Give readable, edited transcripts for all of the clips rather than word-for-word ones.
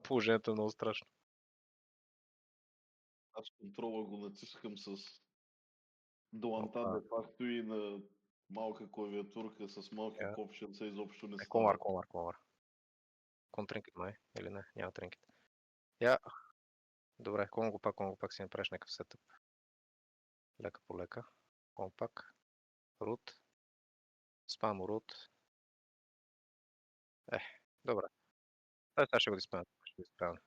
Положението е много страшно. Аз контрола го натискам с дланта Опа, де факто и на малка клавиатурка с малки я копченца изобщо не Комар, става. комар, комар. Контринкет май, или не? Няма тринкет. Я, добре, колко пак си направиш някакъв сетъп. Лека по лека. Компак. Рут. Спам рут. Добре. Той сега ще го диспелне. Ще го диспелне.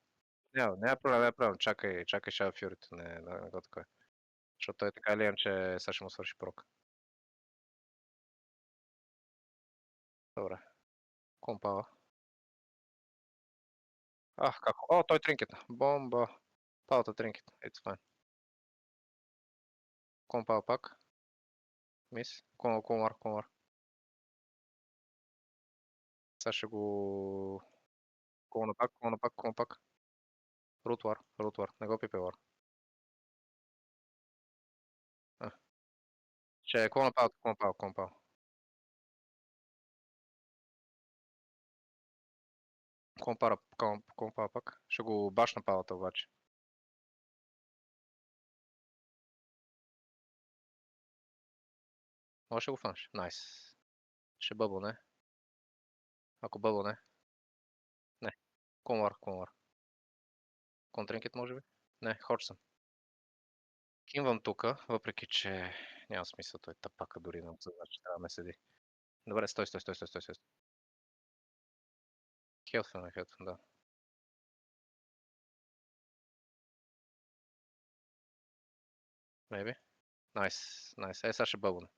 Няма проблем, няма проблем. Чакай Shadow Fury, не го такова. Защото той така или иначе сега ще му свърши прок. Добре. Компава. Как? О, той тринкет. Бомба. Палата тринкет. It's fine. Компава пак. Мис. Комар. Сега ще го... Колна пак. Рутвар. Не го пипе вар. Ще е компал. Компара пак. Ще го баш на палата обаче. Може да го фанш. Найс. Ще бъбълне. Ако бъбълне. Не. Комар. Контринкет може би? Не, Ходжсън. Кимвам тука, въпреки че няма смисъл, той тапака дори не осъзна, че трябва да ме седи. Добре, стой. Хелфен, да. Maybe. Найс. Сега ще бъбълне.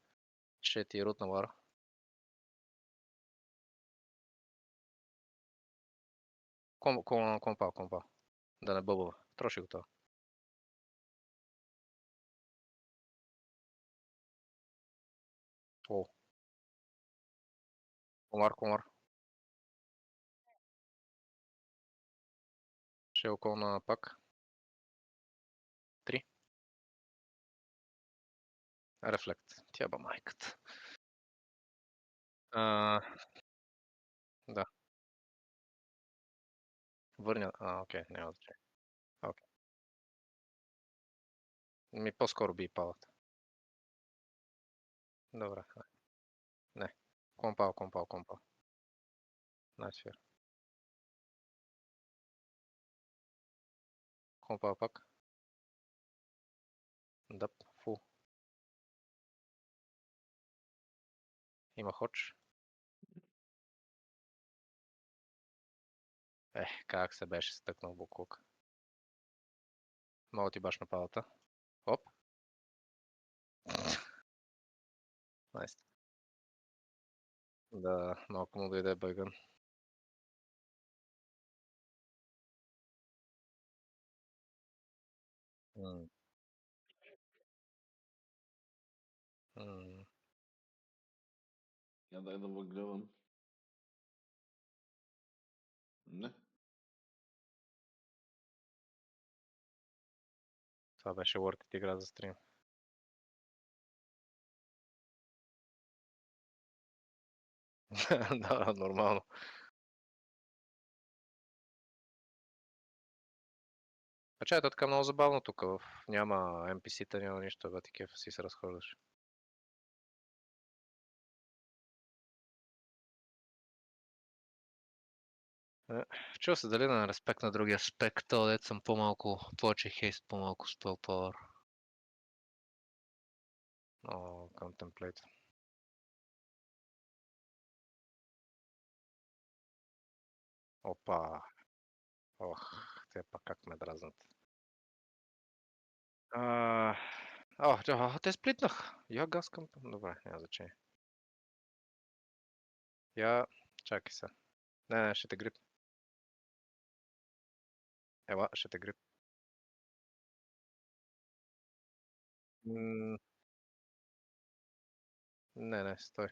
Ще ти рут на вара. Компал. Да не бъбва. Троши го това. О. Комар. Ще е околна пак. 3. Рефлект. Тя ба майката. Да. Върня. Окей, няма значение. Окей. По-скоро би палата. Добре. Не. Компал. Найс фир. Компал пак. Дъп. Фул. Има ходж. Как се беше стъкнал буклук. Мога ти баш на палата. Оп. Найс. Да, малко му дойде бъгън. М. Я дай да въгледам. Не. Това беше Worth It игра за стрим. Да, нормално. Печата е така много забавно тук. Няма NPC-та, няма нищо, бе такива си се разхождаш. Чува се дали да не респект на другия спек, то дет съм по-малко, повече хейст, по-малко spell power. О, contemplate. Опа. Ох, те пак как ме дразнат. Те сплитнах. Я гаскам. Добре, няма значение. Чакай се. Не, ще те грип. Ела, ще те грип. Не, стой.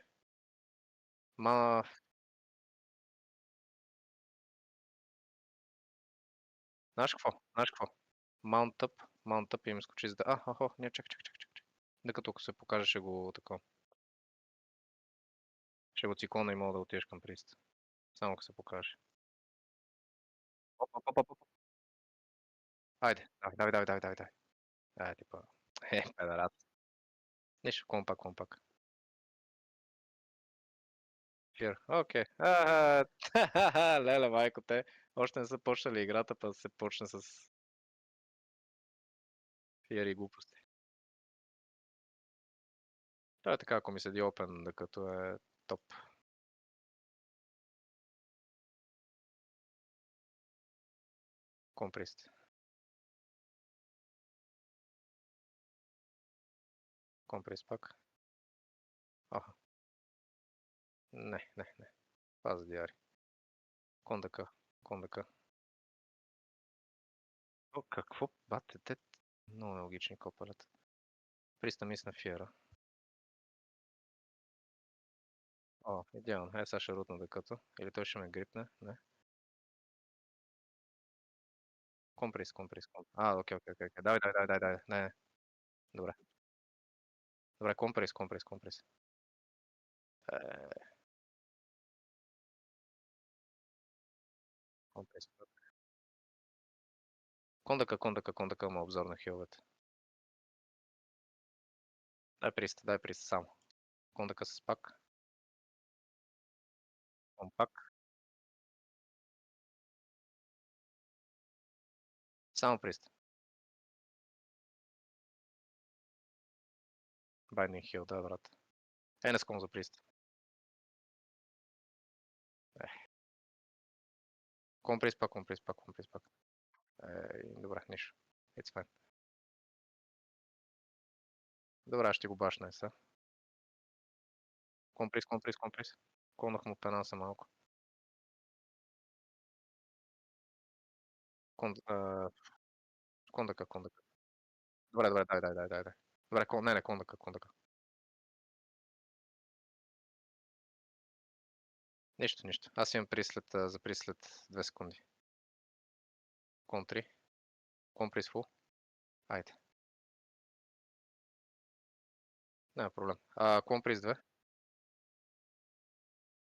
Знаеш какво? Mount up и ми скочи за да... Не, чакай. Нека тук се покаже, ще го такова. Ще го циклона и мога да отидеш към прист. Само ако се покаже. Оп, оп, оп. Айде, давай, давай, давай, давай, давай. Е, типа, педерат. Нищо, компак, компак. Фир, окей. Леле, майко, те още не са почнали играта, па се почне с фир и глупости. Това е така, ако ми седи Open, докато е топ. Комприст. Комприст пак. Аха. Не. Паза диари. Кондака. Кондака. О, какво? Бате, те много нелогични копалят. Приста мис на фиера. О, идеално. Е, сега ще рутна дъкато. Или той ще ме грипне. Не. Комприс. Окей. Давай. Не. Добре. Добре, комприс. Е, комприс. Кондака, има обзор на хиловете. Дай приста само. Кондака с пак. Компак. Само приста. Байдинг хил, да, брат. Е, не ском за приста. Комприс пак. Добре, нищо. It's fine. Добре, ще го башна сега. Комприс. Колнах му пена са малко. Кондака. Добре, дай. Добре, не, кондака. Нищо. Аз имам прислед, за прислед 2 секунди. Контри. Комприс фул. Айде. Няма проблем. Комприс 2.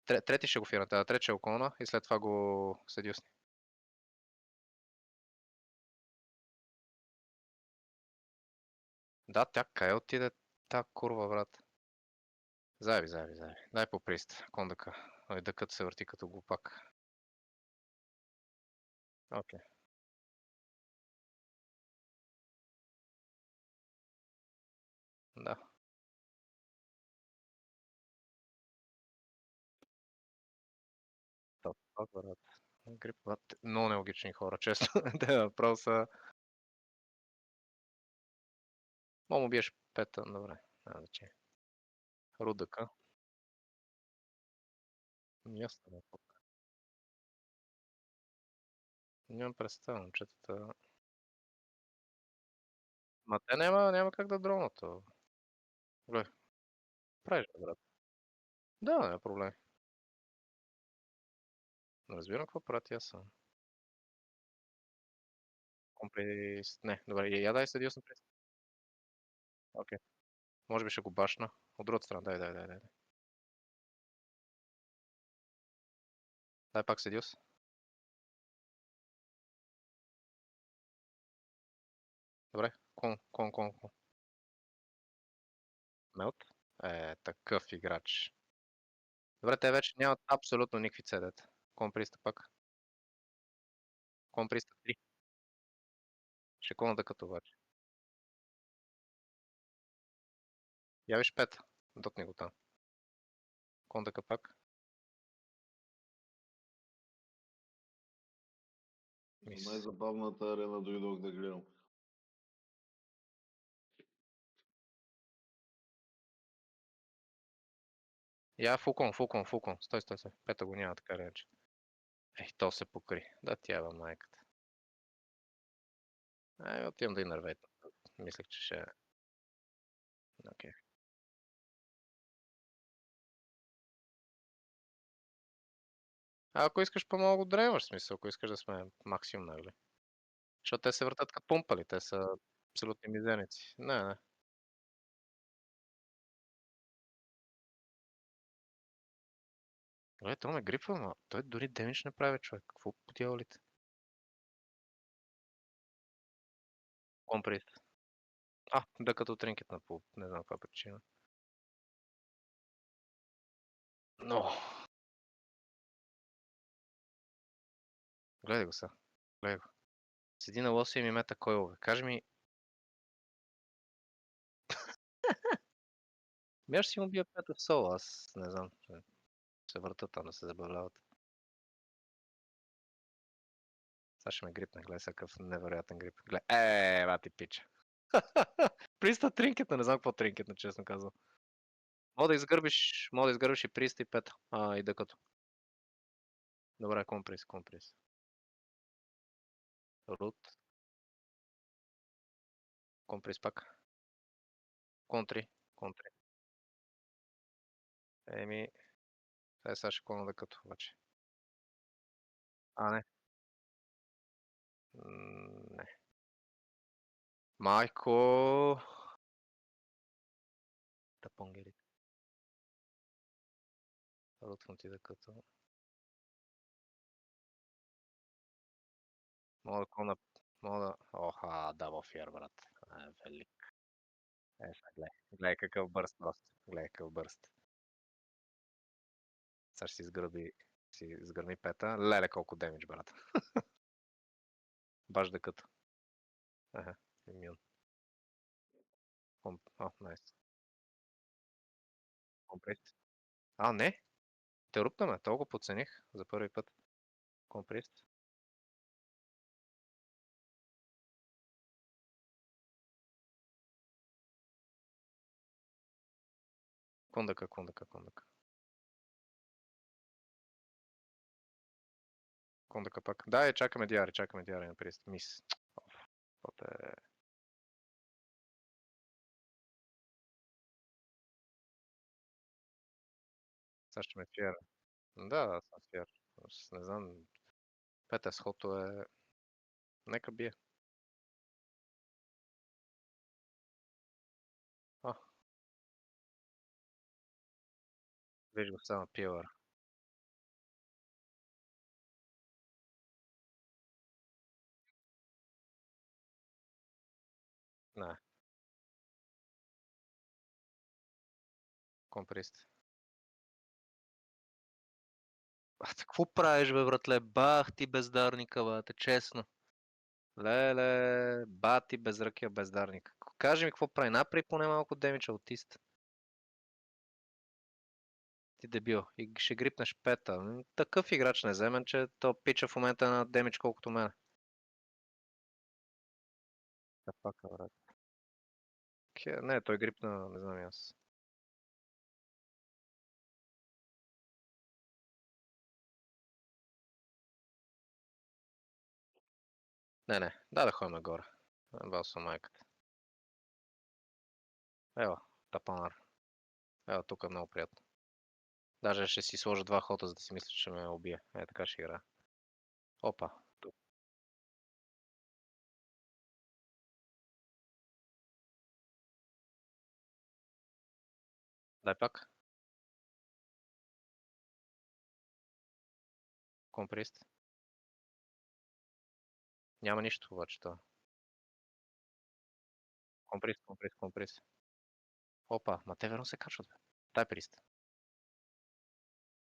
Трети ще го фирнат. Трети ще го колна и след това го седюсни. Да, тя къде отиде та курва, брат? Заеби. Дай по прист, кондака. Ой, дъкът се върти като глупак. Окей. Да. Топ, брат. Грип, брат. Много нелогични хора, често. Те въпроса. Мога му биеш пета, добре. Няма значение. Рудъка. Ясно. Нямам представа, момчетата. Ма те няма как да дронат. Добре, правиш, бе, брат. Да, няма проблем. Не разбирам какво правят, аз съм. Компрес... Не, добре, я дай седи съм през. Окей. Може би ще го башна. От другата страна, дай. Дай пак седиус. Добре, кон. Мелт. Такъв играч. Добре, те вече нямат абсолютно никакви цедета. Комприста пак. Комприста 3. Ще колната като обаче. Явиш 5. Дотни го там. Кондака пак. За най-забавната арена дойдох да гледам. Я фулкон. Стой. Пета го няма така рече. То се покри. Да тява майката. Отивам да инървейт. Мислех, че ще... Окей. Ако искаш по-малко дрейваш, смисъл, ако искаш да сме максимум, нали? Защото те се въртат като пумпали, те са абсолютни мизерници. Не. Той ме грипва, но той дори демидж не прави, човек. Какво по дяволите? Комприс. Да като тринкетна по не знам каква причина. Но! Гледай го сега. Гледай го. Седи на лоса и ми мета койлове. Кажи ми... Аз си му бия пета в соло, аз не знам. Се въртат там да се забавляват. Сега ще ме грипне, гледай сега какъв невероятен грип. Гледай, бати пича. Приста тринкетна, не знам какво тринкетна, честно казвам. Мога да изгърбиш и 305, и дъкато. Добре, комприс. Рут. Комприс пак. Контри. Еми, сега ще клона дъкато, обаче. Не. Не. Майко! Тапонгерите. Рутвам ти дъкато. Мога да клона... дабъл фиер, брат. Велик. Сега гледай. Гледай какъв бърст просто. Гледай какъв бърст. Сега ще си изгърми пета. Леле колко демидж, брат. Баш дъкато. Имюн. Найс. Компрес. Не. Те рупнаме. Толкова подцених за първи път. Компрес. Кондъка. Кондъка пак. Да, чакаме диари на прист. Мис. Е... Сега ще ме фиера. Да, съм фиер. Не знам. Пета схото е... Нека бие. Виж го само пилър. Не. Комприст. Какво правиш, бе, братле? Бах ти бездарника, бате, честно. Леле, бати безръкия бездарник. Кажи ми какво прави. Направи поне малко демидж, аутист. Ти дебил. И ще грипнеш пета. Такъв играч не вземен, че то пича в момента на демидж колкото мен. Пака, брат. Не, той грипна, не знам и аз. Не. Да ходим нагоре. Бал съм майката. Ева, тапанар. Ева, тук е много приятно. Даже ще си сложа 2 хота, за да си мисля, че ме убие. Така ще игра. Опа. Тук. Дай пак. Комприст. Няма нищо обаче това. Комприст. Опа, те верно се качват, бе. Дай прист.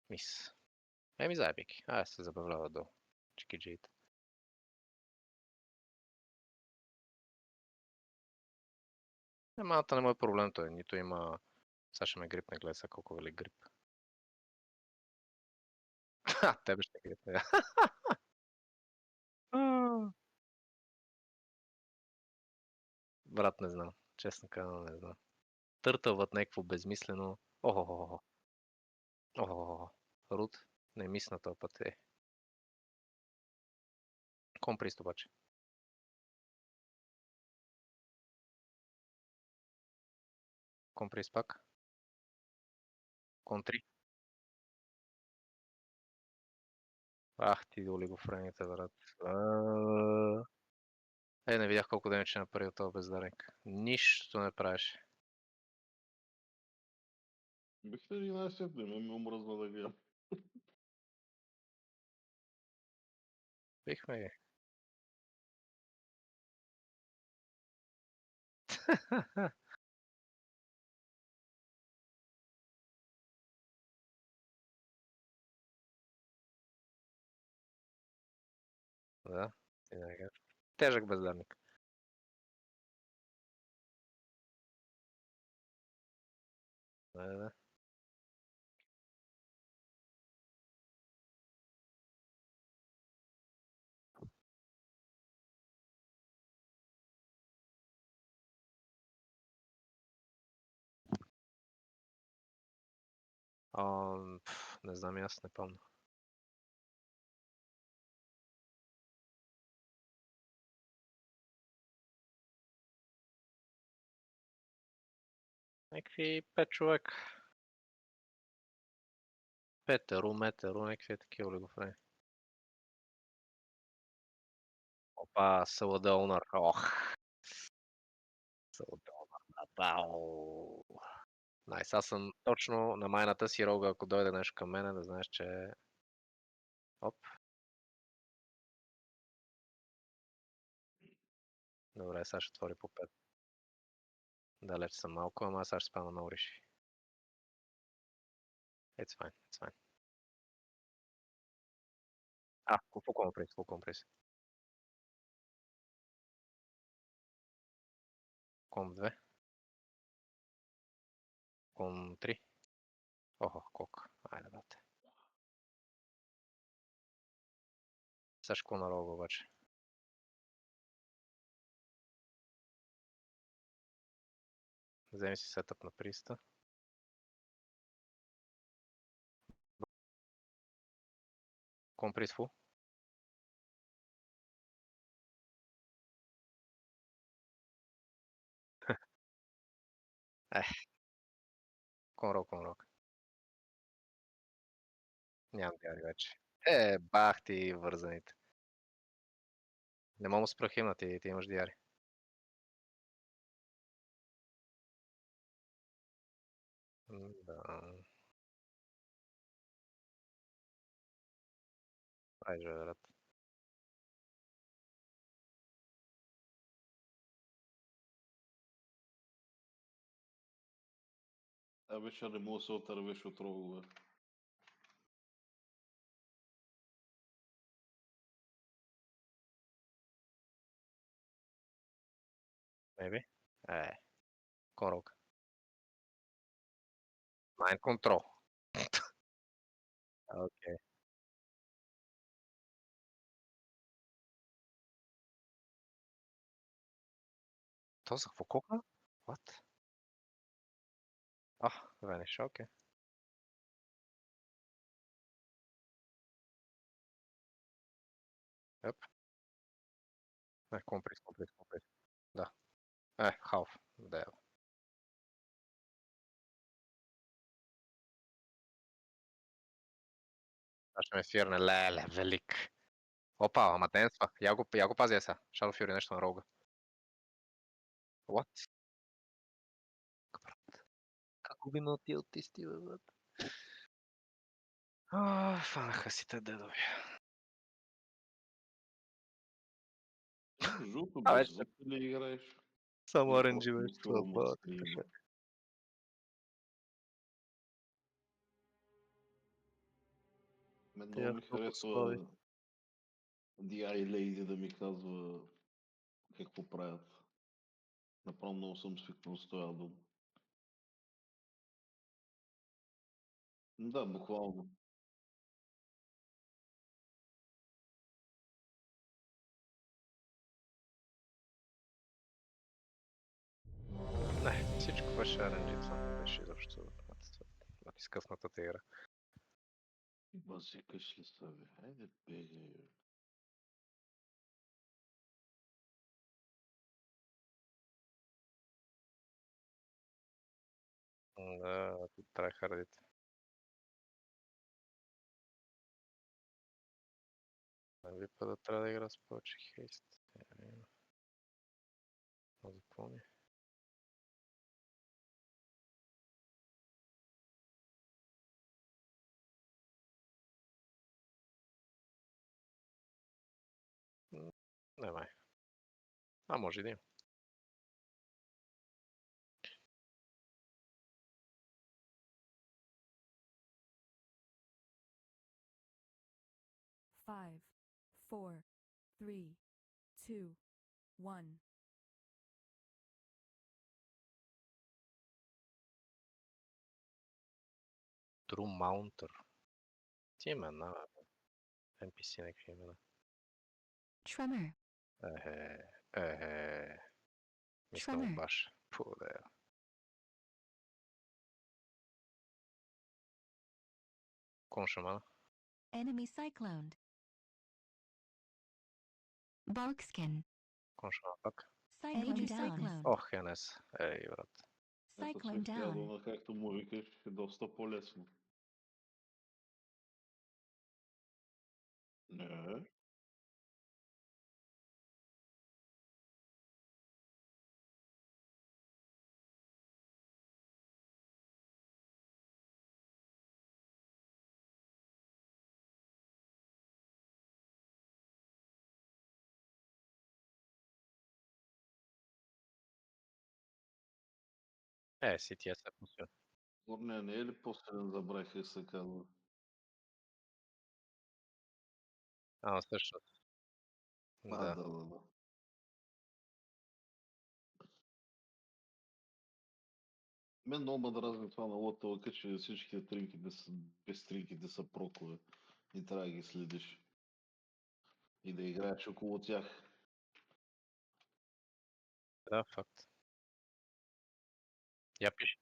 Мис. Заебики. Се забавлява долу. Чикиджиите. Малата не му е проблем той. Нито има... Сега ще ме грипне, гледай сега колко велик грип. Тебе ще грипне. Брат, не знам. Честно казвам, не знам. Търтълват някакво безмислено. Охо. Рут. Не мисля този път е. Комприст обаче. Комприст пак. Контри. Ти олигофрените, брат. Не видях колко демидж направи от този бездарник. Нищо не правеше. Бихте ли най-сетне, ме омръзна да гледам. Бихме ги. Да, ти да кажеш. Тежък бездарник. Да. Не знам и аз, не помня. Някакви 5 човека. Петеро, метеро, някакви такива олигофрени. Опа, Саладълнар. Ох, Саладълнар. Бау. Найс, аз съм точно на майната си рога, ако дойде нещо към мене, да знаеш, че... Оп. Добре, сега ще отвори по 5. Далеч съм малко, ама сега ще спана много реши. It's fine, it's fine. Full comprise, full comprise. Ком 2. Ком 3. Охо, колко. Айде, бате. Сега ще на рога обаче. Вземи си сетъп на приста. Комприз фул. Конрок. Нямам диари вече. Бах ти вързаните. Не мога да спра химна, ти имаш диари. Да. Айде, брат. Вече не мога да се отървеш от рогове. Maybe. Конрок. Mind control. Окей. То за какво кока? What? Vanish, окей. Yep. Комприз. Да. Half. Да. Аз ще ме фирне, леле, велик. Опа, ама денства. Я го пази сега. Shadow Fury нещо на рога. What? Как го на тия аутисти, бе, брат? Фанаха си те дедови. Жълто Вече без звук ли играеш? само Или оранжи просто беше го това чувам от бата. стрима? Мен много Тя ми много слави. харесва DI Lady да ми казва какво правят. Направо много съм свикнал с този албум. Да, буквално. Не, всичко беше RNG, това не беше изобщо изкъснатата игра. Базикаш ли са, бе? Хайде, бегай, бе. Да, трайхардите. Нали да трябва да игра с повече хейст. Запомни. Не май. Може и да има. 5, 4, 3, 2, 1. True Mounter. Ти имена, NPC някакви имена. Tremor. Мисля Tremor. баш. Фу, да е. Кон шамана? Enemy cycloned. Barkskin. Кон шамана пак? Cyclone down. Ох, НС. Ей, брат. Ето Cyclone с down. ядона, както му викаш, е доста по-лесно. Не. CTS е пусил. Горния не е ли по-силен, забравих как се казва. Всъщност. Да. Да. Мен много ме дразни това на лотълъка, че всичките тринките са, без тринките са прокове и трябва да ги следиш и да играеш около тях. Да, факт. Я пише.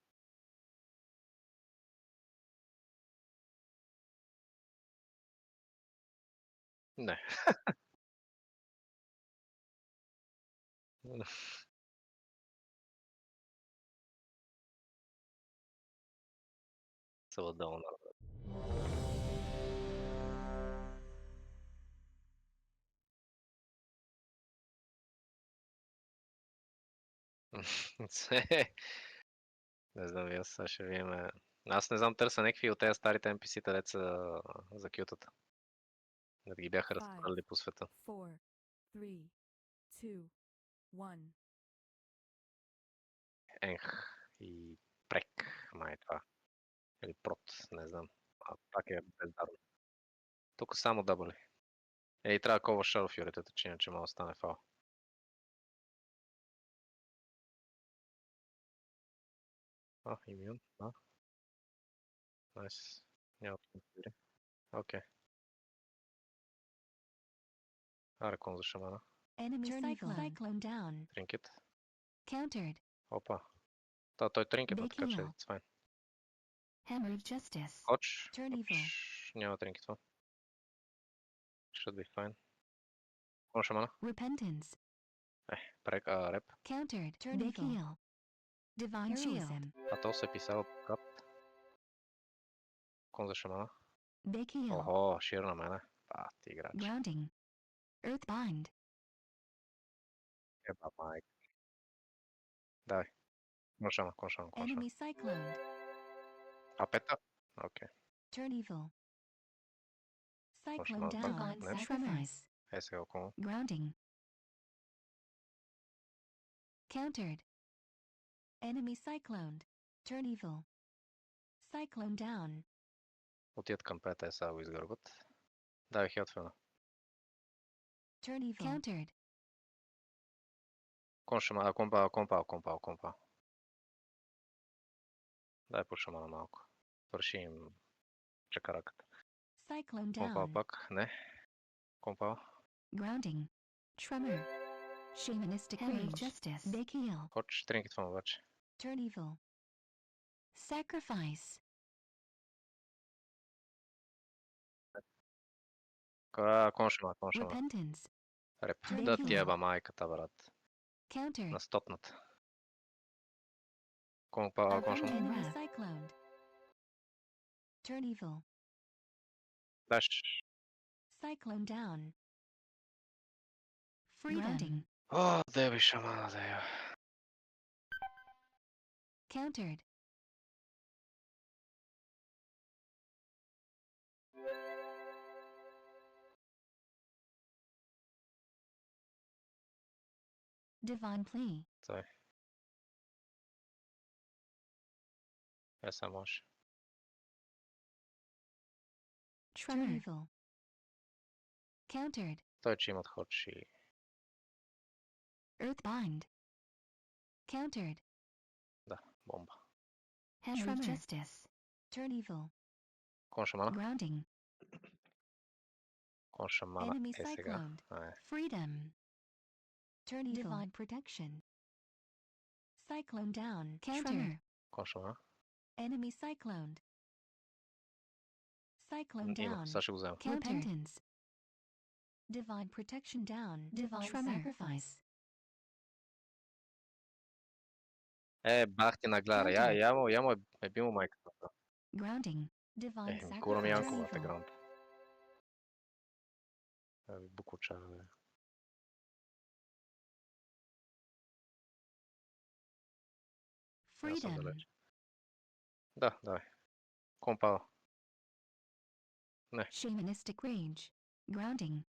Не. Целодълна. Не знам, и аз сега ще видим. Аз не знам, търся някакви от тези старите NPC-та, деца за кютата. Да ги бяха 5, разхвърляли по света. 4, 3, 2, 1. Енх и Прек, май е това. Или Прот, не знам. Пак е бездарно. Тук само дабли. Ей, трябва да кова шарофюритата, че иначе може да стане фал. Имюн, да. Найс. Няма да конфигури. Окей. Аркон за шамана. Enemy cyclone down. Тринкет. Countered. Опа. Той тринкет, но така че Бекил. it's fine. Hammered justice. Хоч. Turn evil. Няма тринкет това. Should be fine. Кон шамана? Repentance. Прек, реп. Countered. Turn evil. Divine shield. То се е писал кап. Кон за шамана? Bekil. Охо, шир на мене. Ти играч. Grounding. Earthbind. Еба майк. Давай. Кон шамана. Enemy cycloned. Пета? Окей. Turn evil. Може Cyclone малко down. пак, не? Sacrifice. Сега около. Grounding. Countered. Enemy cycloned. Turn evil. Cyclone down. Отият към пета сега го изгърбат. Давай хелтвена. Turn evil. Countered. Кон шамана, компал. Дай по шамана малко. Върши им чакараката. Cyclone Компал down. пак, не. Компал. Grounding. Tremor. Shamanistic rage. Justice. Bekil. Хоч, тринкет това обаче. Turn evil. Sacrifice. Кон шамана. Repentance. Реп. Тринкет. Да ти еба майката, брат. Countered. На стотната. Кон шамана. Enemy cycloned. Turn evil. Даш. Cyclone down. Freedom. Деби шамана, дея. Countered. Divine plea. Той. Сега може. Turn evil. Countered. Той, че имат ходши. Earthbind. Countered. Да, бомба. Hammer of Justice. Turn evil. Кон шамана? Grounding. Кон шамана Enemy е сега. cycloned. Freedom. Turn evil. Divine protection. Cyclone down. Counter. Кон шамана? Enemy cycloned. Cyclone Има, down. сега ще го взема. Repentance. Divine protection down. Divine sacrifice. Бах ти на глара. Я му е бил майката. Grounding. Divine Кура ми sacrifice. Янковата граунд. Букуча, бе. Аз съм Freedom. далеч. Да, давай. Компава. Shamanistic rage. Grounding.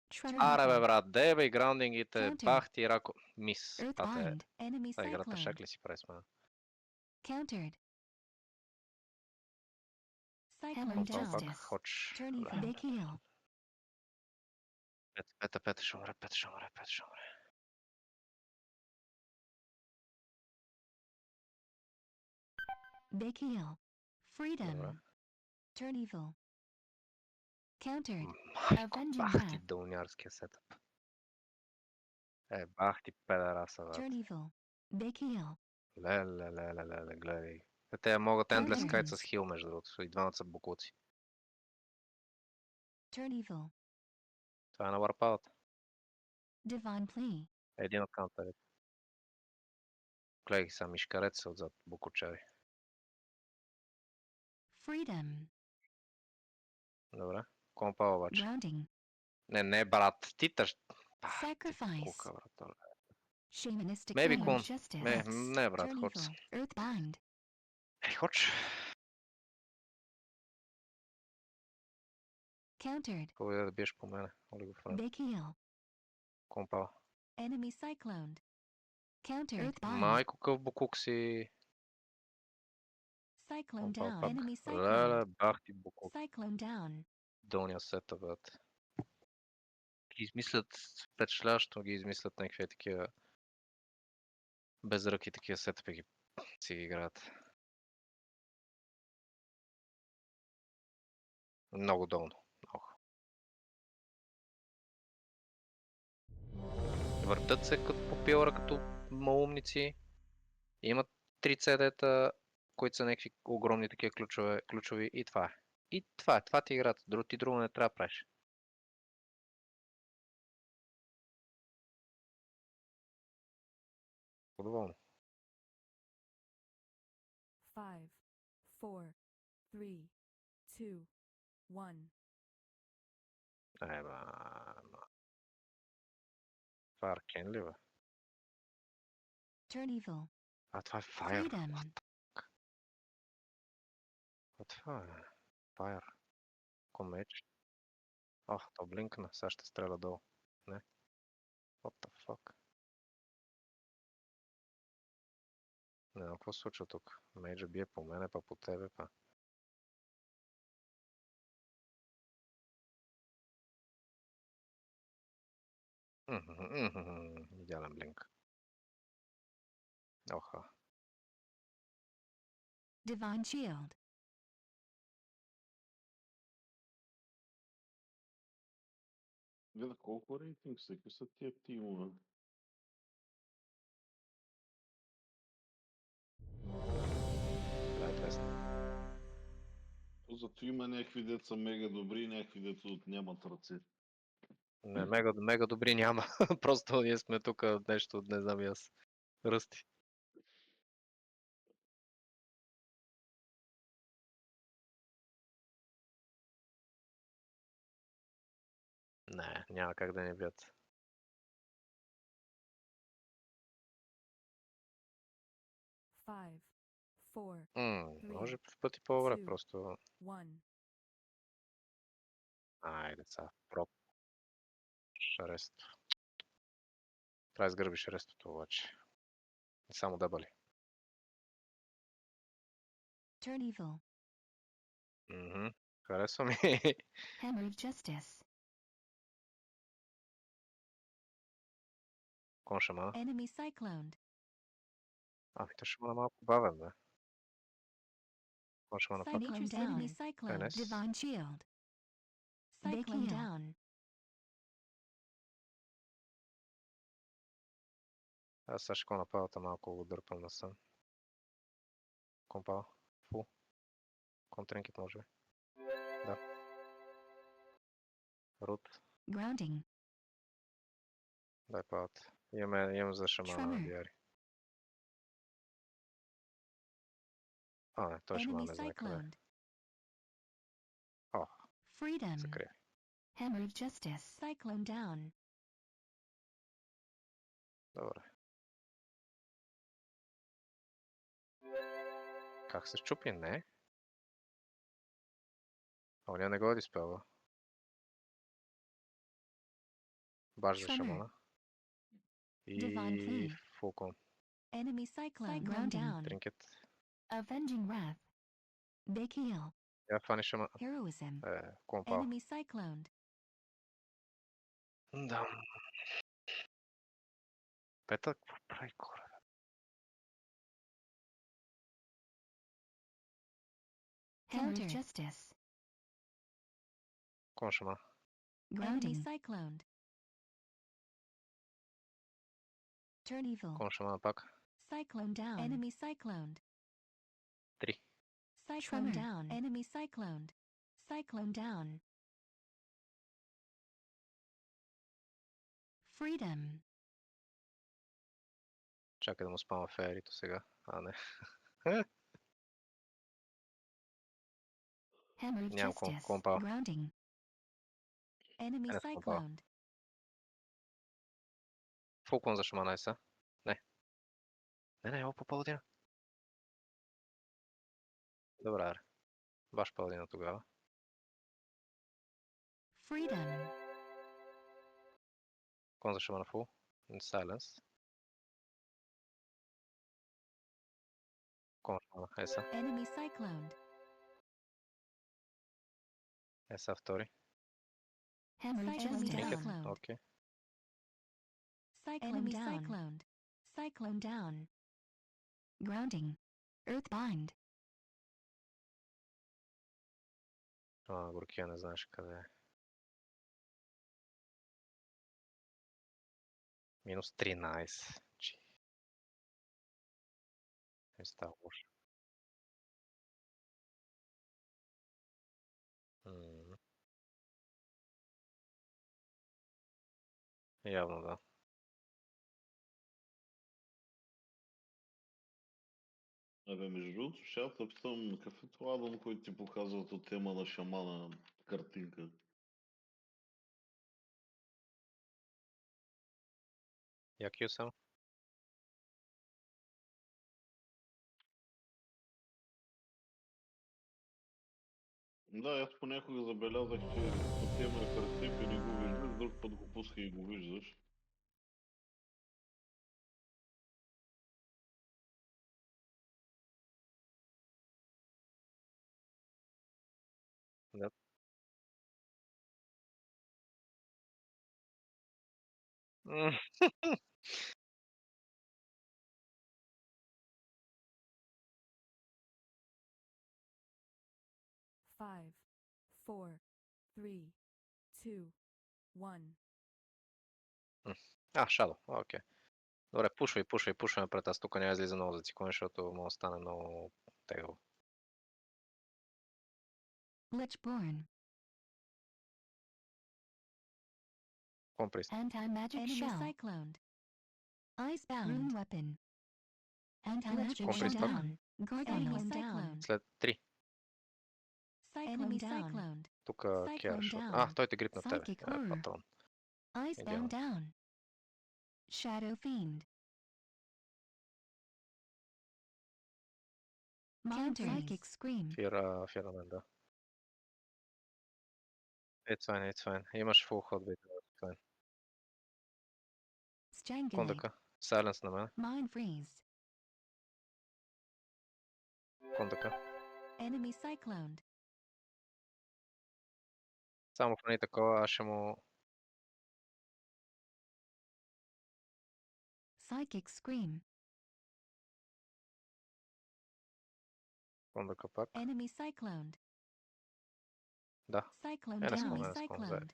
Tremor. Аре бе, брат, де бе, граундингите, Counter. бах ти рако. Мис. Това е. Earthbind. Enemy Играта шак cyclone. ли си прави с мен? Countered. Cyclone Компава пак, justice. хоч. Turn evil. Big heal. Пета, ще умре, пета ще умре. Big heal. Freedom. Добре. Turn evil. Countered. Майко, Avenging бах ти wrath. долнярския сетъп. Бах ти педераса, брат. Turn evil. Big heal. Леле, гледай. Те могат Endless Kite с хил, между другото. И двамата са букуци. Turn evil. Това е на варпалата. Divine plea. Един от каунтерите. Гледай ги са мишкарец са отзад букучари. Freedom. Добре. Компа обаче. Grounding. Не, брат. Ти тъж... Sacrifice. Кука, брат. Shamanistic Maybe rage. Kun. Justice. Не, брат, Turn хоч. evil. Earthbind. Хоч. Countered. Хубаво е да биеш по мене. Оли го френ. Big heal. Компа. Enemy cycloned. Countered. Earthbind. Майко къв букук си. Cyclone Компа down. пак. Enemy cyclone. Леле, бах ти букук. Cyclone down. Долния сета, брат. Ги измислят впечатляващо, ги измислят някакви такива без ръки такива сетъпи ги си ги играят. Много долно. Много. Въртат се като по пилъра, като малумници. Имат 3 CD-та, които са някакви огромни такива ключови и това е. И това е. Това ти играта. Ти друго не трябва да правиш. Доволно. 5, 4, 3, 2, 1. Това е Аркен ли, бе? Turn evil. Това е Fire. Freedom. Това е Fire. Комеч. То блинкна. Сега ще стреля долу. Не. What the fuck? Не знам какво се случва тук. Мейджа бие по мене, па по тебе, па. Идеален блинк. Оха. Divine shield. Гледа колко рейтинг са, какви са тия тимове? Това е 200. Зато има някакви деца мега добри и някакви деца нямат ръце. Не, мега добри няма. Просто ние сме тук нещо, не знам и аз. Ръсти. Не, няма как да не бият. 5, 4, Може в пъти по-добре, two. просто... 1. Айде са, проп. Шаресто. Трябва да изгърбиш рестото обаче. Не само дъбали. Turn evil. Харесва ми. Hammer of justice. Кон шамана. Enemy cycloned. Ами, то шамана малко бавен, бе. Кон шамана пак. Cyclone down. enemy cycloned. Nice. Divine shield. Cyclone heal. down. Аз сега ще кона палата малко го дърпам насън. Кон пала. Фул. Кон тренкет може би. Да. Рут. Grounding. Дай палата. Имам за шамана на Tremor. диари. А, не, той шамана Enemy не знае къде е. cycloned. О, Freedom. се крие. Hammer of justice. Cyclone down. Добре. Как се щупи? Не. Оня не го диспелва. Баш за Tremor. шамана. Divine И Cleave. фулкон. Enemy cyclone Grounding. down. Тринкет. Avenging wrath. Big heal. Я фани шамана. Heroism. Кон пала. Enemy cycloned. Да. Пета, какво прави кора? Hammer of Counter. justice. Кон шамана. Enemy Grounding. cycloned. Turn evil. Кон шамана пак. Cyclone down. Enemy cycloned. 3. Cyclone Tremor. down. Enemy cycloned. Cyclone down. Freedom. Чакай да му спама феерито сега. А, не. Hammer of Нямам justice. кон пала. Grounding. Enemy Enough kung pao. cycloned. Фулкон за шамана е са. Не. Не, ово по паладина. Добре, аре. Баш паладина тогава. Freedom. Кон за шамана фул. Silence. Кон шамана. Еса. Enemy cycloned. Еса втори. Hammer of Cyclone justice. Тринкет. down. Окей. Cyclone Enemy down. cycloned. Cyclone down. Grounding. Earthbind. Горкия не знаеш къде е. Минус 13. Чи. Не става лошо. Явно да. Абе, между другото, ще я питам, какъв е това адон, който ти показва от тема на шамана картинка? Як юсам? Да, аз понякога забелязах, че по тема е картинка и не го виждаш, друг път го пуска и го виждаш. Да. Five, four, three, two, one. Шадо. Окей. Добре, пушвай пред. Аз тук няма излиза много за цикони, защото може да стане много тегаво. Lichborn. Комприст. Anti-magic Enemy shell. cycloned. Icebound. Rune weapon. Anti-magic Compris shell pas. down. Gargoyle Enemy down. cycloned. След 3. Cyclone down. cycloned. Тук Cyclone Кера. down. Той те грипна тебе. Psychic Horror. Патрон. Icebound down. Shadow fiend. Counter. Psychic scream. Фира мен, да. It's fine. Имаш full hot bait. It's fine. Strangulate. Кондъка. Silence на мен. Mind freeze. Кондъка. Enemy cycloned. Само храни такова, аз ще му... Psychic Scream. Кондъка пак. Enemy cycloned. Да. Cyclone Let's go, down. let's go, Cycloned.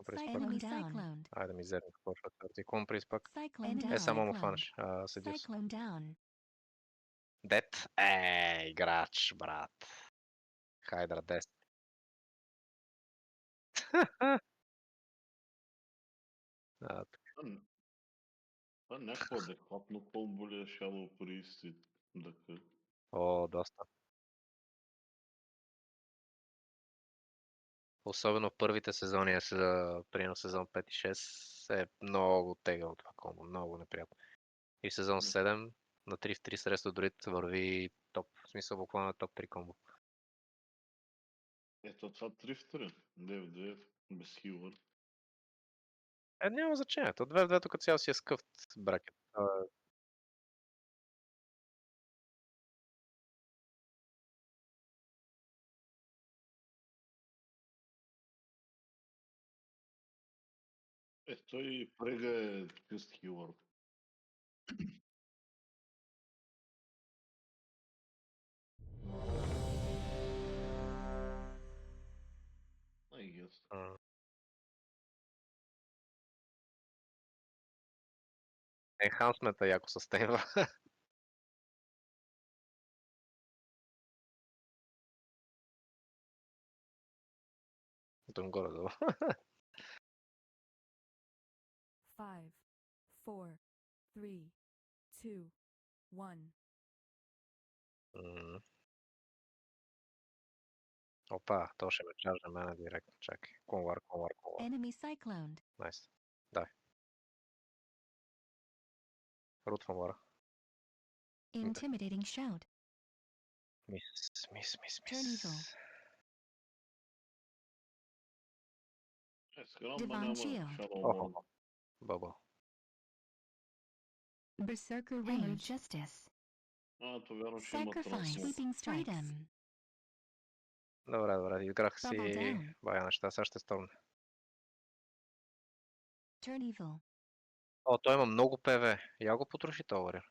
Enemy cycloned. Айде мизерно, какво ще твърди. Комприс пак. Cyclone Е, down. само му Cycloned. фанеш. Седис. Cyclone down. Дет. Играч, брат. Хайдра 10. Това е някакво адекватно по-боли е Shadow Priest и така. О, доста. Особено в първите сезони, примерно сезон 5 и 6, е много тегъл това комбо, много неприятно. И в сезон 7 на 3 в 3 средства дори върви топ, в смисъл буквално е топ 3 комбо. Ето това 3 в 3, 2 в 2, без хилър. Няма значение, то 2 в 2 тук цял си е скъфт бракет. Той прега е чист хилър. I guess. Енхансмента яко състейнва. Там горе-долу. 5, 4, 3, 2, 1. Опа, то ще ме чаржа мене директно. Чакай. Конвар. Enemy cycloned. Найс. Дай. Рут фамора. Intimidating Shout. Мис. Turn evil. Сега Divine няма Shield. Shadow Охо. Lord. Бъбъл. Berserker Rage. Justice. То вярно, че има Sacrifice. трансмут. Sweeping Freedom. Добре, изграх си Bubble down. бая неща, сега ще стърне. Turn evil. О, той има много ПВ. Я го потроши това варир.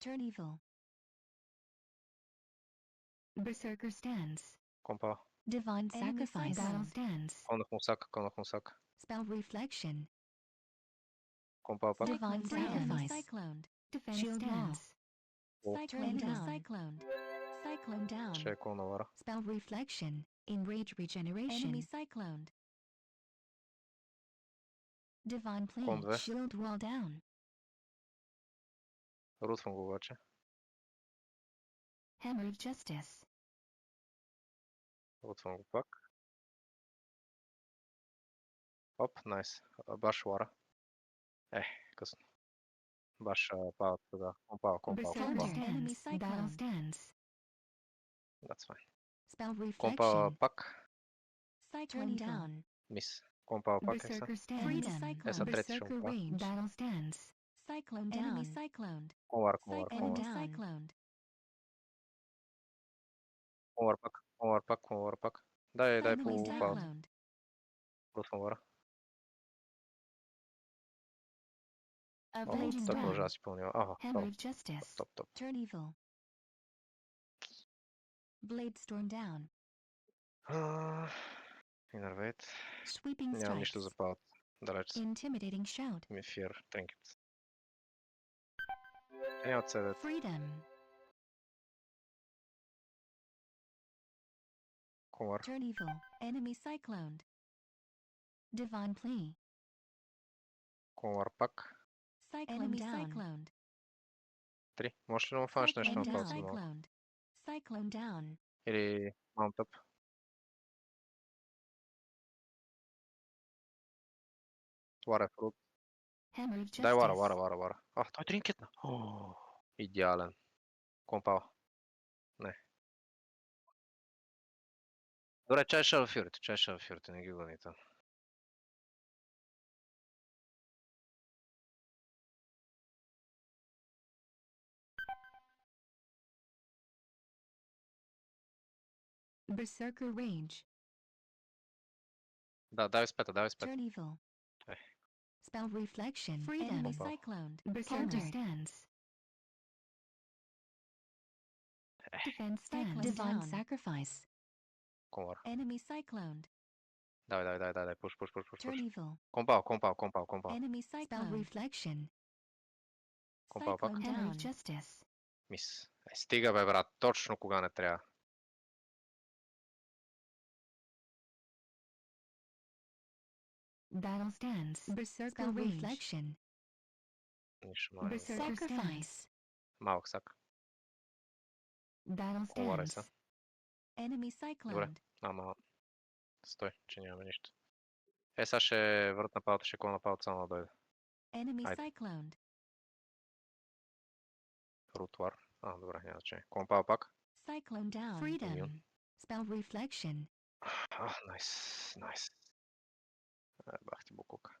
Turn evil. Berserker Stance. Компа. Divine Enemy Sacrifice. cyclone. Battle Stance. Конах мусака. Spell Reflection. Компа пак. Divine Enemy Sacrifice. cycloned. Defense Shield Stance. Cyclone Enemy down. Cycloned. Cyclone down. Ще е кона вара. Spell Reflection. Enrage Regeneration. Enemy cycloned. Divine Plea. Кон 2. Shield Wall Down. Рутвам го обаче. Hammered Justice. Рутвам го пак. Оп, найс. Баш вара. Късно. Баш пават тогава. Компа. Berserker Enemy Stance. Battle cyclone. Stance. That's fine. Spell Компа Reflection. пак. Cyclone down. Мис. Компа пак е са. Berserker Stance. Freedom. Esa трети Berserker шумка. Rage. Battle Stance. Cyclone down. Enemy cycloned. Конвар. Enemy down. cycloned. Конвар пак. Дай Enemy по пауза. cycloned. Рутвам вара. Avenging Той Wrath. продължава да си пълнива. Hammered Justice. Топ. Turn evil. Blade storm down. Инървейт. Sweeping Нямам нищо strikes. за пауза. Далеч са. Intimidating shout. Ми фир. Тринкет. Няма цедет. Freedom. Конвар. Turn evil. Enemy cycloned. Divine plea. Конвар пак. Enemy cycloned. 3. Можеш ли да му фанеш нещо на Cyclone down. пауза? Малко? Cycloned. Cyclone down. Или маунтъп? Вара е фрут. Hammered Дай Justice. вара. Той е тринкетна. Идеален. Компал. Не. Добре, чай шалфюрите, не ги гони там. Berserker Rage. Да, давай с пета, давай с пета. Turn evil. Е. Spell Reflection. Freedom. Enemy Wow. cyclone. Berserker Countered. Stance. Е. Defense Stance. Cyclone Divine down. Sacrifice. Конвар. Enemy cyclone. Давай, пуш. Turn evil. Компал. Enemy Spell cyclone. Reflection. Компал пак. Cyclone Hammer of down. Justice. Мис. Е, стига бе, брат, точно кога не трябва. Battle Stance. Berserker Spell Rage. Reflection. Нищо май. Berserker Sacrifice. Stance. Малък сак. Battle Конварай са. Stance. Enemy Добре. cyclone. Ама, стой, че нямаме нищо. Е, сега ще върт на палата, ще кона на палата само да дойде. Enemy Айде. cyclone. Рутвар. Добре, няма значение. Компал пак. Cyclone down. Freedom. Spell Reflection. Найс. Бах ти букука.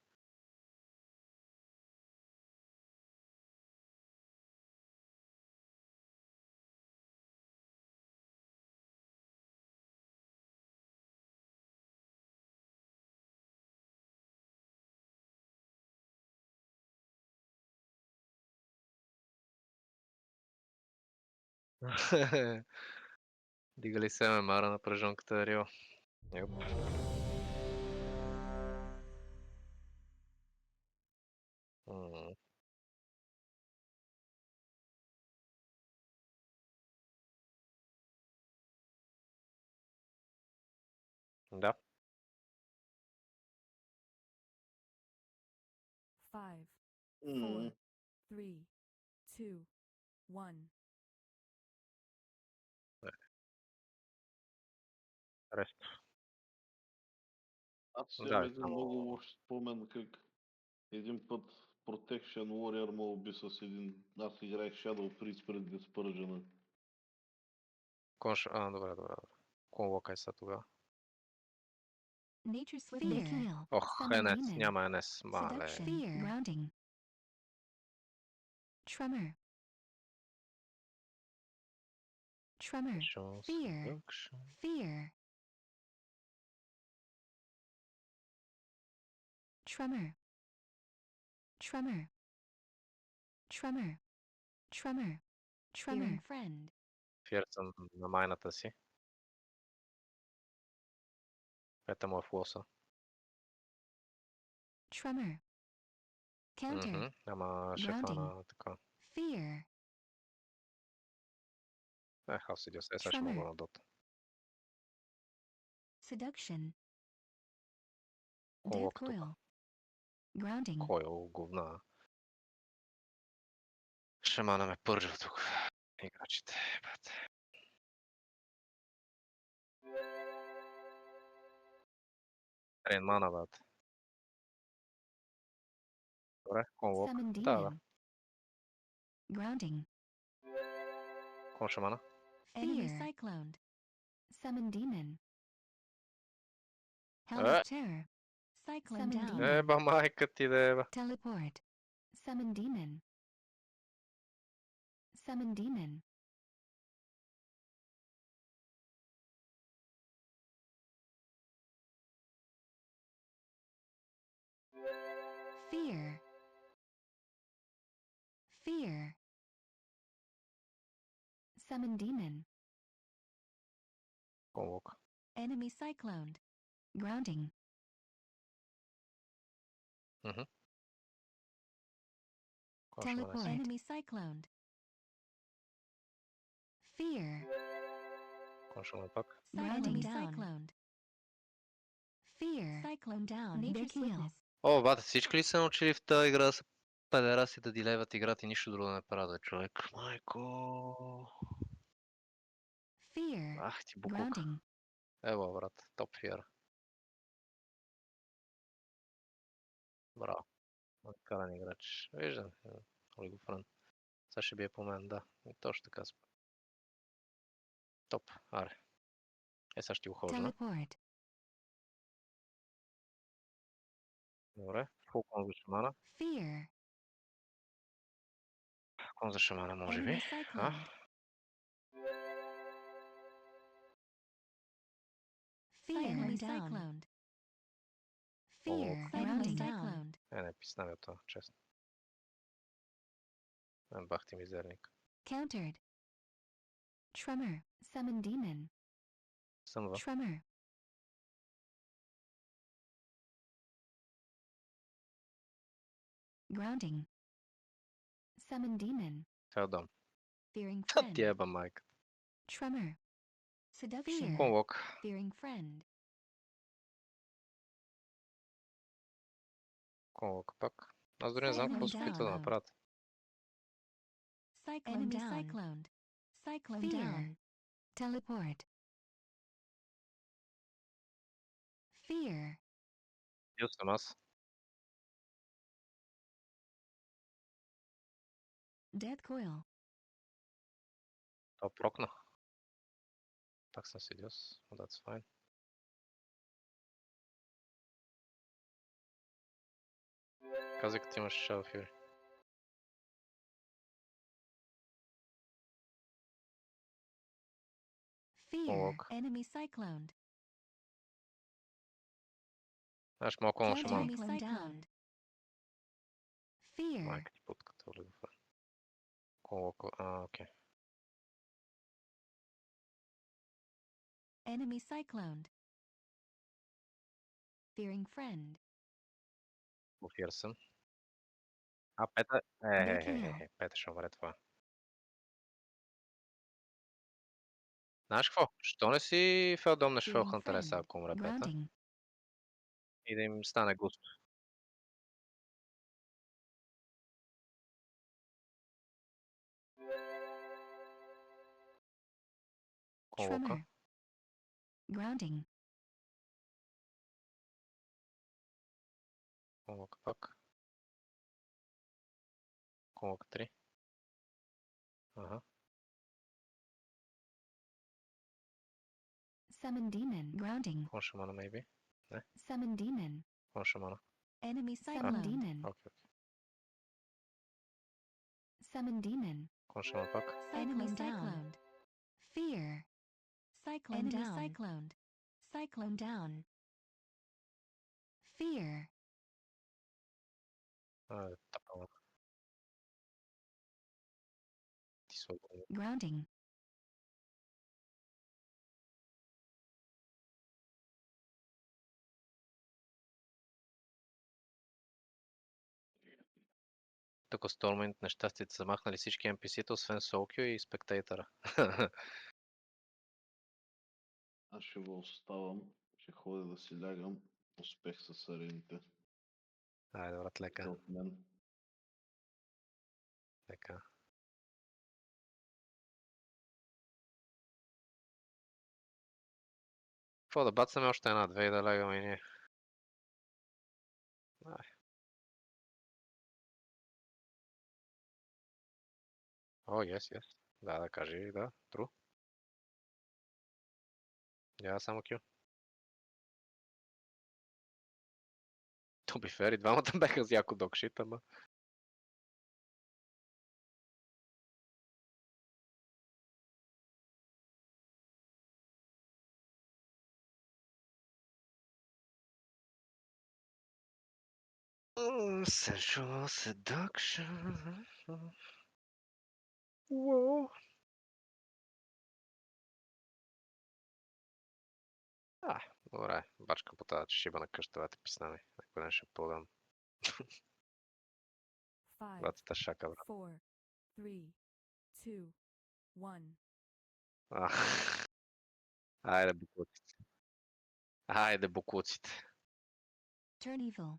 Дига ли се ме мара на пръжонката, Рио? Йоп. Да. 5, М, 4, 3, 2, 1. Рест. Аз Да, имам е един само- много лош спомен как един път Protection Warrior ме уби с един... Аз играех Shadow Priest пред Dispersion. Добре. Конвокай са тогава. Nature's Fear. swiftness. Kill. Ох, Summon Енес, demon. няма Енес, мале. Seduction. Fear. Grounding. Tremor. Fear. Fear. Tremor. Fearing friend. Фиер съм на майната си. Ета му е в лоса. Tremor. Counter. Ама ще Grounding. фана така. Fear. Аз седя сега ще мога на дота. Seduction. Конвок Death тук. coil. Grounding. Койл, говна. Шамана ме пържа тук. Играчите, бате. Трен мана, бате. Добре, конвок. Summon Да. demon. Grounding. Кон шамана? Enemy Fear. cyclone. Summon demon. Hell of terror. Cyclone Summon down. demon. Еба майка ти да еба. Teleport. Summon demon. Summon demon. Fear. Fear. Summon demon. Конвок. Enemy cyclone. Grounding. Кон шамана Teleport. си. Enemy cyclone. Fear. Кон шамана пак. Grounding Enemy down. cyclone. Fear. Cyclone down. Big Nature's heal. witness. О, бате, всички ли са научили в тази игра да са педераси да дилеват играта и нищо друго да не правят, човек? Майко. Fear. Ах ти букук. Grounding. Ево, брат, топ фиер. Браво. Каран играч. Виждам. Олигофрен. Сега ще бие по мен, да. И точно така. Топ. Аре. Сега ще ти ухожа. Teleport. Добре. Фул кон за шамана. Fear. Кон за шамана, може би. Enemy cyclone. Fear. Enemy down. cycloned. Fear. Enemy Grounding down. cycloned. Не писна то, честно. Бах ти мизерник. Countered. Tremor. Summon demon. Съмва. Tremor. Grounding. Summon demon. Феодом. Fearing friend. Ти еба майка. Tremor. Seduction. Конвок. Fearing friend. Конвок пак. Аз дори не знам какво се Cyclone опитва да down. направят. Cyclone Enemy down. cycloned. Cyclone Fear. down. Teleport. Fear. Бил съм аз. Death coil. То прокна. Пак съм седиос. That's fine. Казай като имаш Shadow Fury. Fear. Convoke. Enemy cycloned. Знаеш малко на шаман. Enemy cycloned. Fear. Майка ти путката, олигофа. Конвок. Окей. Enemy cycloned. Fearing friend. Буфир съм. Пета. Пета ще умре това. Знаеш какво? Що не си фелдомнеш Fearing Фелхънтера сега, friend. ако умре пета? Grounding. И да им стане густо. Конвока. Tremor. Grounding. Конвока пак. Конвока 3. Ага. Summon demon. Grounding. Кон шамана, maybe. Summon demon. Кон шамана. Enemy cyclone. Demon. Окей. Summon demon. Кон шамана пак. Enemy Cyclone down. cycloned. Fear. Cyclone Enemy down. cycloned. Cyclone down. Fear. Такава. Ти свободно. Grounding. Тук Стормент нещастите са махнали всички NPC-та, освен Солкио и Спектейтъра. Аз ще го оставам, ще ходя да си лягам. Успех с арените. Айде, брат, лека. От мен. Лека. Какво да бацаме още една-две и да лягаме и ние. О, yes. Да кажи, да, true. Я само кю. To be fair, и двамата бяха с яко докшит, ама... Sensual seduction. Wow. Добре, бачкам по тази шиба на къщавата писна ми. Ако не ще подам. 5, Двата шака, брат. 4, 3, 2, 1. Айде, буклуците. Айде, буклуците. Turn evil.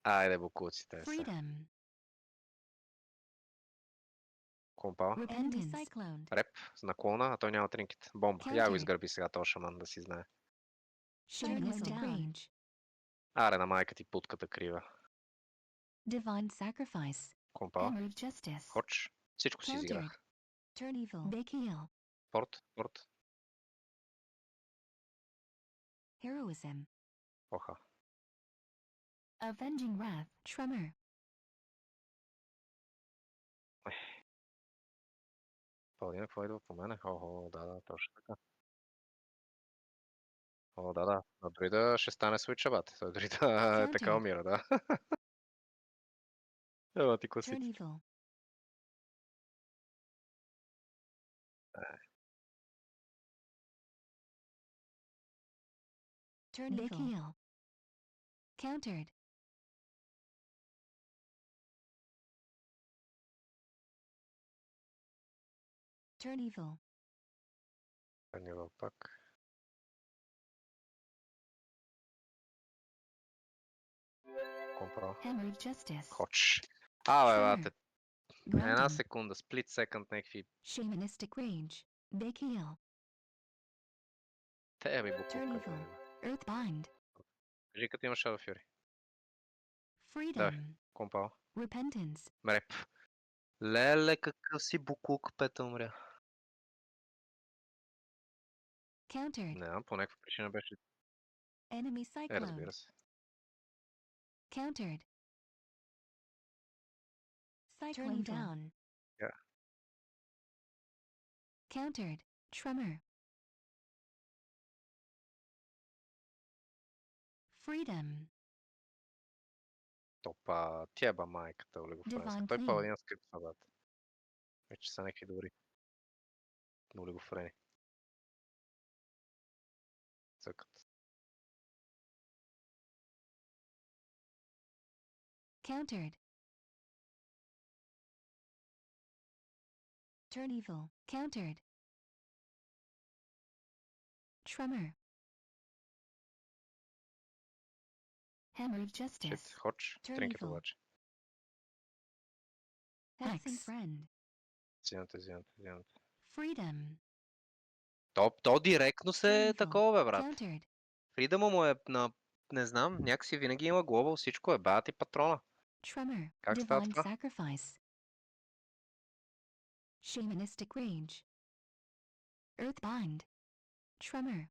Айде, буклуците. Freedom. Компала. Enemy cycloned. Реп, с наклона, а той няма тринкет. Бомба. Я го изгърби сега този шаман да си знае. Shadow down. Аре, на майка ти путката крива. Divine sacrifice. Компала. Emerald justice. Хоч. Всичко си изиграх. Turn evil. Big heal. Порт. Heroism. Оха. Avenging wrath. Tremor. Паладина, какво идва по мене? Да, точно така. О, да. Но дори да ще стане свича, бат. Той дори да е така Countered. умира, да. Ела ти Turn класици. evil. Turn Big evil. heal. Countered. Turn evil. Нива пак. Компа. Hammered justice. Хоч. Абе, Tremor. бате. Grounding. Една секунда. Сплит секунд някакви. Shamanistic rage. Big heal. Те ми Turn буклука. evil. Earth bind. Кажи като имаш Shadow Fury. Freedom. Компа. Repentance. Мере. Леле, какъв си буклук, пета умря. Countered. Не знам, по някаква причина беше. Enemy cyclone. Разбира се. Countered. Cyclone down. Yeah. Countered. Tremor. Freedom. Топа, тяба майката, олигофренска. Divine Той Plea. паладин скрип на бат. Вече са някакви добри. Олигофрени. Цъкат. Countered. Turn evil. Countered. Tremor. Hammered justice. Шит, хоч. Turn Тринкет evil. обаче. Hexing Hex. friend. Взимате. Freedom. То директно се Turn е evil. такова, бе, брат. Countered. Фридъма му е на... Не знам, някакси винаги има глобал, всичко е бат и патрона. Tremor. Как става Divine това? sacrifice. Shamanistic rage. Earth bind. Tremor.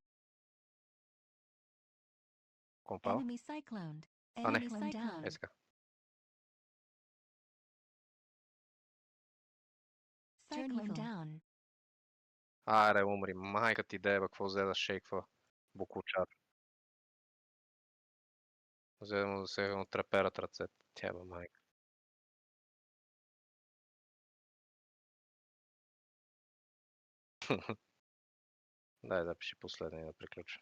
Компал? Enemy cyclone. А, не. Enemy cyclone. Е сега. Cyclone down. Аре, умри. Майка ти деба, какво взе да шейква буклучар. Взе му да се треперат ръцете. Тяба майка. Дай да пиши последния да приключа.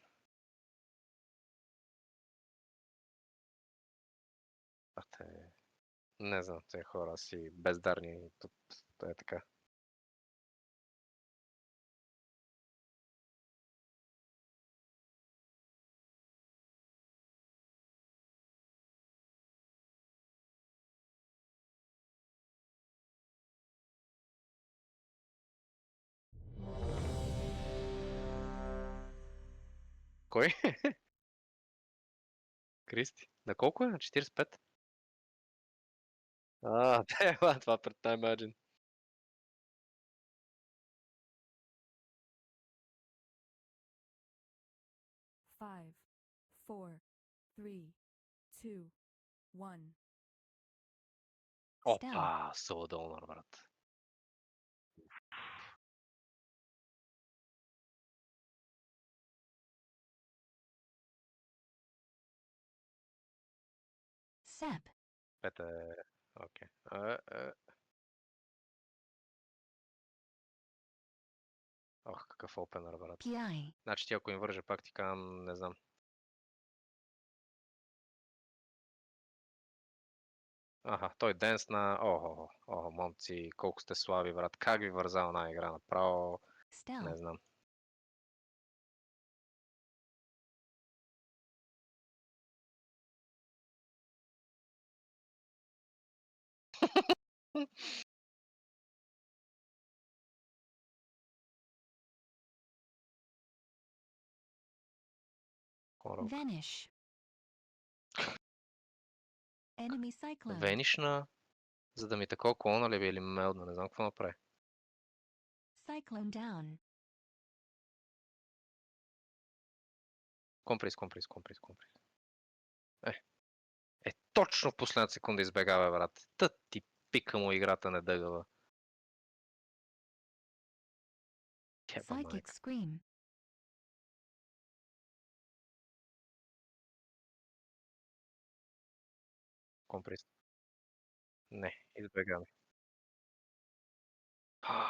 Не знам, те хора си бездарни. Тут е така. Кой? Кристи. На колко е? На 45? Това пред Time Imagine. Five, four, three, two, one. Опа, Soul Donor, брат. Sep. Пете, окей. Ох, какъв опенър, брат. PI. Значи ти ако им вържа пак ти казвам, не знам. Аха, той денсна. Охо, момци, колко сте слаби, брат. Как ви вързал една игра направо? Не Stealth. знам. Корал. Vanish. Enemy cyclone. Венишна, за да ми такова клона ли би или мелдна, не знам какво направи. Cyclone down. Комприс. Точно в последната секунда избегава, брат. Та ти пика му играта не дъгава. Тепа Psychic майка. scream. Комприст. Не, избегаме.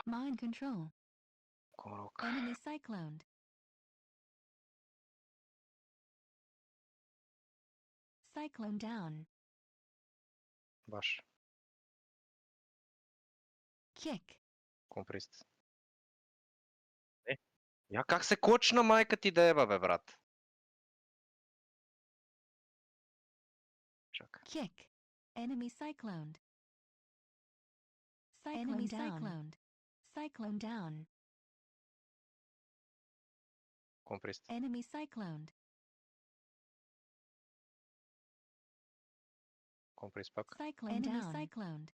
Mind control. Комарок. Enemy cycloned. Cyclone down. Баш. Kick. Комприст. Не. Я как се кочна майка ти да еба, бе, брат? Чакай. Kick. Enemy cycloned. Enemy cycloned. Cyclone down. Комприст. Enemy cycloned. Комприст пак. Cyclone enemy down. Cycloned.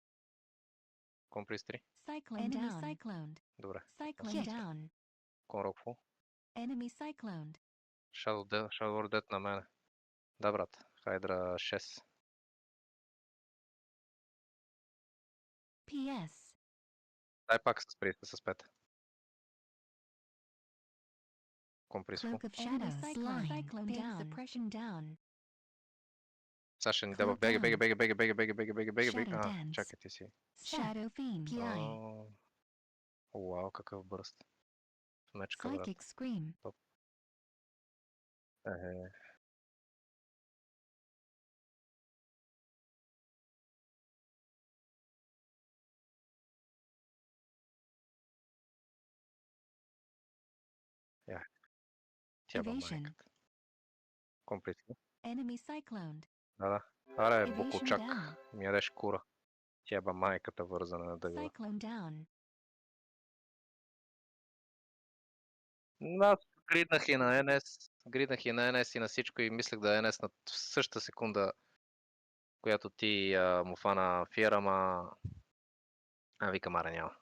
Комприст 3. Cyclone enemy down. Cycloned. Добре. Cyclone down. Комарок фул. Enemy cycloned. Shadow Death на мене. Да, брат. Хайдра 6. PS. Дай пак с 5. Комприст фул. Cloak of shadows. Line. Cyclone down. Suppression down. Сега ще ни деба. Cloak down. Бега. Shadow dance. Чакай ти си. Shadow fiend. PI. Вау, какъв бърст. Мечка, брат. Psychic scream. Тя ба Evasion. майката. Комплит. Enemy cycloned. Да. Аре, Evasion букучак. down. Ми ядеш кура. Тя ба майката вързана на дъгла. Cyclone down. Аз гриднах и на НС. Гриднах и на НС и на всичко и мислех да е НС на същата секунда, която ти му фана Фиера, ма... викам, аре няма.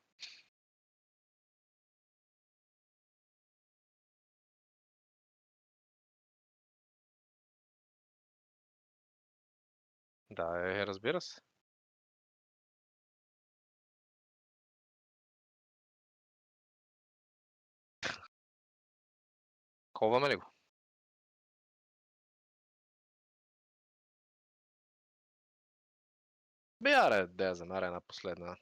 Да, разбира се. Коваме ли го? Бе, аре, да я замаря една последна.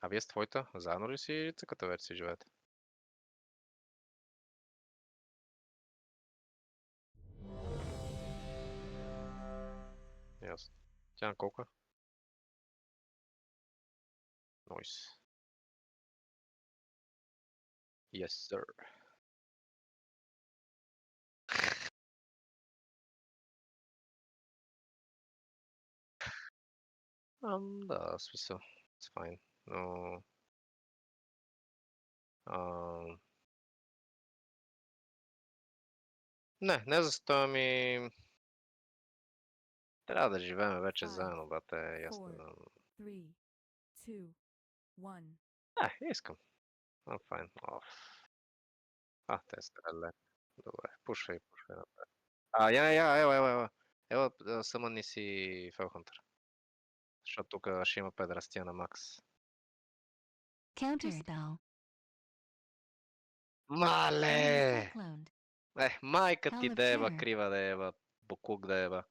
А вие с твоята? Заедно ли си цъката вече си живеете? Ясно. Тя на колко е? Нойс. Yes, sir. Да, смисъл. It's fine. Но... Не застоя ми... Трябва да живеем вече заедно, бате, ясно. 3, 2, 1. Искам. I'm fine. Те стреле. Добре, пушвай напред. Ела, съмънни си Felhunter. Защото тук ще има педрастия на Макс. Counter spell. Мале! Cycloned. Майка ти Hell of да еба, Terror. крива да еба, букук да еба.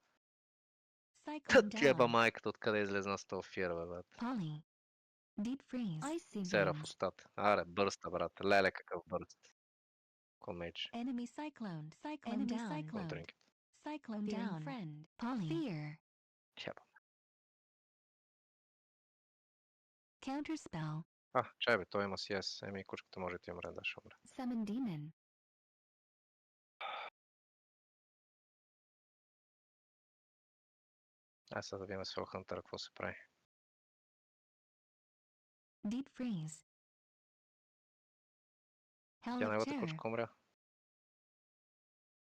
Cyclone Ти еба down. майката, откъде излезна с този фир, бе, брат. Poly. Deep freeze. Icy Сера в veins. устата. Аре, бърста, брат. Леле, какъв бърст. Комейдж. Enemy cycloned. Cyclone down. Контринкет. Cyclone down. Friend. Poly. Fear. Тяба. Counter spell. Чай бе, той има CS. Еми, кучката може да ти умре, да ще умре. Summon demon. Сега да видим с Felhunter какво се прави. Deep freeze. Hell Тя of неговата terror. кучка умря.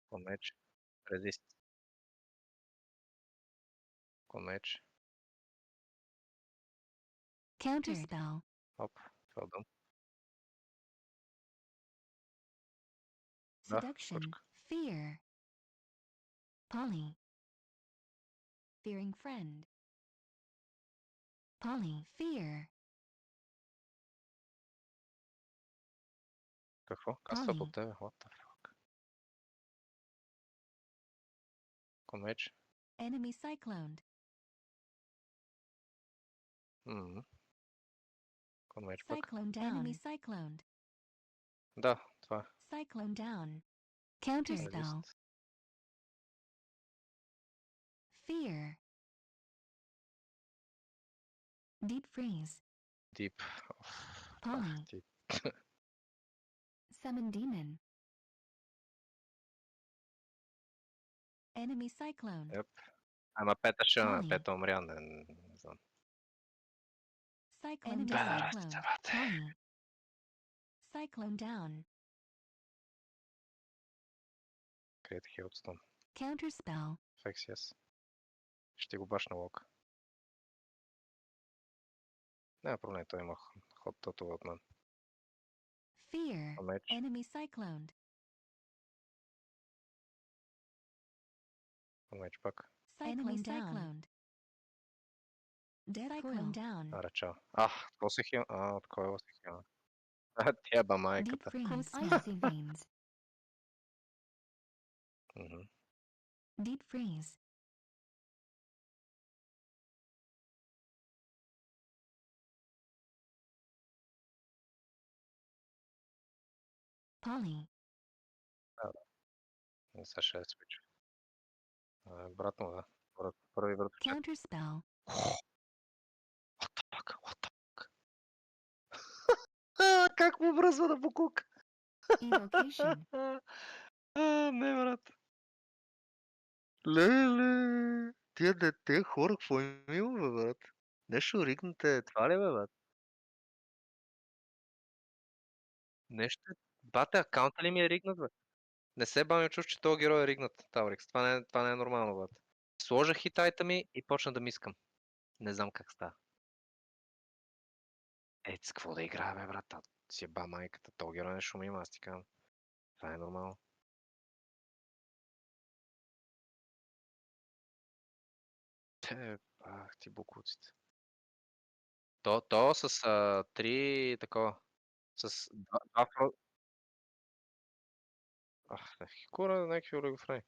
Комейдж. Резист. Комейдж. Counter spell. Оп, фелдъм. Seduction. кучка. Fear. Poly. Fearing friend. Poly. Fear. Какво? Каства Ами. по тебе? What the fuck? Conmage. Enemy cycloned. Conmage пък. Cyclone down. Enemy cycloned. Да, това е. Cyclone down. Counter Resist. spell. Fear. Deep freeze. Deep. Polly. Deep. Summon demon. Enemy cyclone. Yep. Ама Пета ще Polly. Пета умря, не знам. Cyclone Enemy down. cyclone. Polly. Cyclone down. Create Hailstone. Counter spell. Фекс, yes. Ще го баш на лока. Няма проблем, той има ход тотова от мен. Fear. Conmage. Enemy cycloned. Conmage пак. Enemy cycloned. Death cyclone down. Аре, чао. Какво се хил? От кой се хил? Тя ба Deep майката. freeze. Icy veins. Мгм. Deep freeze. Polly. Сега ще свич. Обратно, да. Първи врат. Counter spell. What the fuck? What the fuck? Как му връзва да букук? Evocation. Не, брат. Леле. Тия дете хора, какво им има, бе, брат? Нещо ригнате, това ли, бе, брат? Нещо... Бате, акаунта ли ми е ригнат, бе? Не се бавим, чуш, че този герой е ригнат, Таурикс. Това не е нормално, брат. Сложа хитайта ми и почна да мискам. Не знам как става. С какво да играе, бе, брат? Си ба майката, този герой нещо му има, аз ти казвам. Това е нормално. Ти букуците. То с 3 такова. С два фро... Хикура, някакви олигофрени.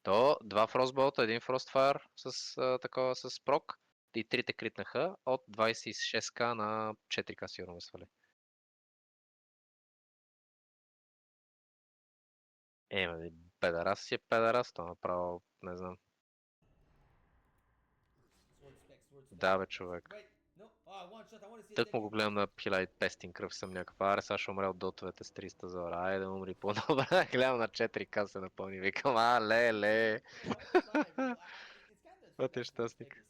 То 2 Frostbolt, 1 Frostfire с такова с прок и трите критнаха от 26к на 4к сигурно ме свали. Педарас си е педарас, то направо не знам. Да, бе, човек. Тък му го гледам на пила и пестин кръв съм някакъв. Аре, сега ще умре от дотовете с 300 зора. Айде да умри по-добре. Гледам на 4к се напълни. Викам, ле. Това ти е щастник.